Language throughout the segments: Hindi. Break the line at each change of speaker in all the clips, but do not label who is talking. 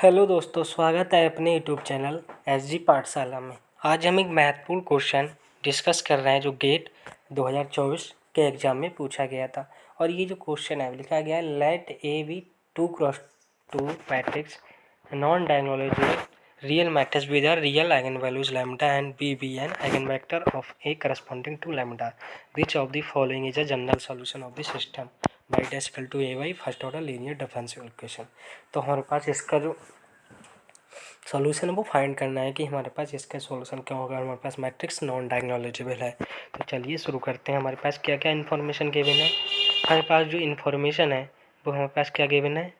हेलो दोस्तों, स्वागत है अपने यूट्यूब चैनल एसजी पाठशाला में। आज हम एक महत्वपूर्ण क्वेश्चन डिस्कस कर रहे हैं जो गेट 2024 के एग्ज़ाम में पूछा गया था। और ये जो क्वेश्चन है लिखा गया है, let A be 2x2 matrix non diagonalizable real matrix with real eigen values lambda and B be an eigen vector of A corresponding to lambda, which of the following is a general solution of the system Y dash equal to A Y first order linear differential equation. तो हमारे पास इसका जो सॉल्यूशन वो फाइंड करना है कि हमारे पास इसका सॉल्यूशन क्या होगा। हमारे पास मैट्रिक्स नॉन डायगोनलाइजेबल है। तो चलिए शुरू करते हैं। हमारे पास क्या क्या इन्फॉर्मेशन गिवन है। हमारे पास जो इन्फॉर्मेशन है वो हमारे पास क्या गिवन है,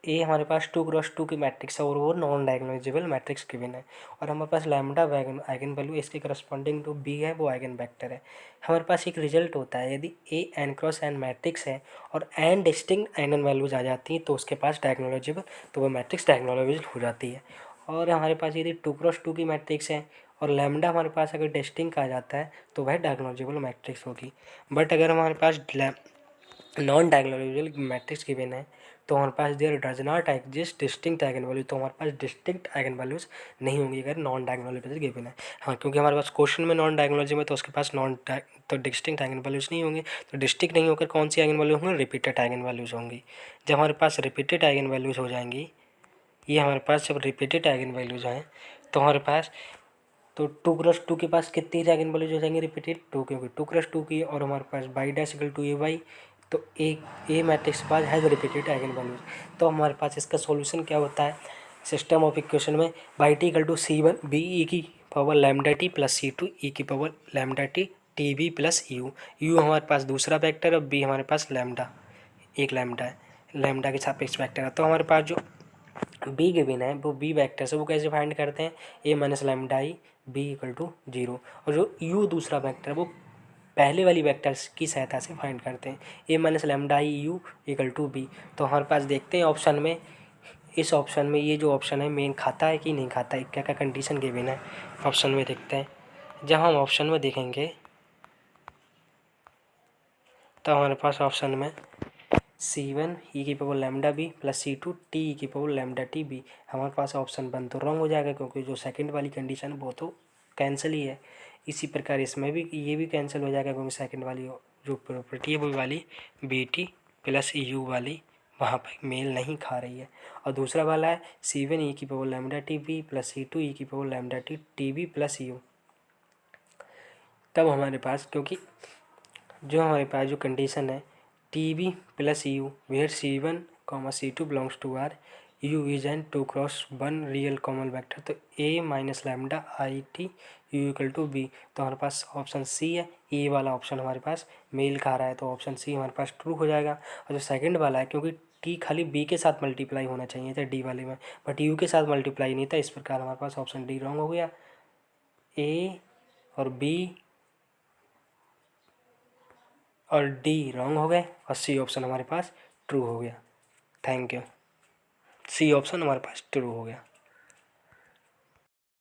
ए हमारे पास 2x2 की मैट्रिक्स है और वो नॉन डायगोनलाइजेबल मैट्रिक्स गिवन है। और हमारे पास लैम्डा आइगन वैल्यू इसके करस्पॉन्डिंग टू बी है, वो आइगन वेक्टर है। हमारे पास एक रिजल्ट होता है, यदि A N cross N matrix है और एन डिस्टिंक्ट आइगन वैल्यूज आ जाती हैं तो उसके पास डायगोनलाइजेबल, तो वो मैट्रिक्स डायगोनलाइजेबल हो जाती है। और हमारे पास यदि 2x2 की मैट्रिक्स है और लैम्डा हमारे पास अगर डिस्टिंक्ट आ जाता है तो वह डायगोनलाइजेबल मैट्रिक्स होगी। बट अगर हमारे पास नॉन डायगोनलाइजेबल मैट्रिक्स गिवन है तो हमारे पास there does not exist distinct eigen value, तो हमारे पास डिस्टिंक्ट आइगन वैल्यूज नहीं होंगी अगर नॉन डायगोनलाइजेबल गिवन है। हाँ, क्योंकि हमारे पास क्वेश्चन में नॉन डायगोनलाइजेबल है तो उसके पास तो डिस्टिंक्ट आइगन वैल्यूज नहीं होंगी। तो डिस्टिंक्ट नहीं होकर कौन सी आइगन वैल्यू होंगी, रिपीटेड आइगन वैल्यूज होंगी। जब हमारे पास रिपीटेड आइगन वैल्यूज हो जाएंगी, ये हमारे पास जब रिपीटेड आइगन वैल्यूज हैं तो हमारे पास तो 2x2 के पास कितनी आइगन वैल्यूज हो जाएंगी रिपीटेड 2, क्योंकि 2x2 की। और हमारे पास y dash equal to A y, तो ए मैट्रिक्स के पास हैज़ रिपीटेड आइगन वैल्यूज। तो हमारे पास इसका सॉल्यूशन क्या होता है सिस्टम ऑफ इक्वेशन में, y t equal to c one B e की power lambda t plus c two e की power lambda t t B plus u. U हमारे पास दूसरा वेक्टर है, बी हमारे पास लैम्डा, एक लैम्डा है, लैम्डा के सापेक्ष वेक्टर है। तो हमारे पास जो बी गिवन है वो बी वेक्टर से, वो कैसे फाइंड करते हैं, A minus lambda I B equal to 0। और जो यू दूसरा वेक्टर है वो पहले वाली वेक्टर्स की सहायता से फाइंड करते हैं, A minus lambda I u equal to B. तो हमारे पास देखते हैं ऑप्शन में, इस ऑप्शन में ये जो ऑप्शन है मेन खाता है कि नहीं खाता है, क्या क्या कंडीशन गिवन है ऑप्शन में देखते हैं। जब हम ऑप्शन में देखेंगे तो हमारे पास ऑप्शन में C1 ई की power lambda B plus C2 t e की पावर लैम्डा टी बी, हमारे पास ऑप्शन वन तो रॉन्ग हो जाएगा क्योंकि जो सेकंड वाली कंडीशन वो तो कैंसिल ही है। इसी प्रकार इसमें भी ये भी कैंसिल हो जाएगा क्योंकि सेकंड वाली जो प्रॉपर्टी है वो वाली बी टी प्लस यू वाली वहाँ पर मेल नहीं खा रही है। और दूसरा वाला है C1 ई की power lambda t B plus C2 e की power lambda t t B plus u. तब हमारे पास, क्योंकि जो हमारे पास जो कंडीशन है t B plus u where C1 C2 belongs to R, u is an 2x1 real common vector, तो A minus lambda I t u equal to B. तो हमारे पास ऑप्शन सी है, ए वाला ऑप्शन हमारे पास मेल खा रहा है तो ऑप्शन सी हमारे पास ट्रू हो जाएगा। और जो सेकंड वाला है, क्योंकि टी खाली बी के साथ मल्टीप्लाई होना चाहिए था डी वाले में, बट यू के साथ मल्टीप्लाई नहीं था, इस प्रकार हमारे पास ऑप्शन डी रॉन्ग हो गया। ए और बी और डी रॉन्ग हो गए और सी ऑप्शन हमारे पास ट्रू हो गया। Thank you. सी ऑप्शन हमारे पास ट्रू हो गया।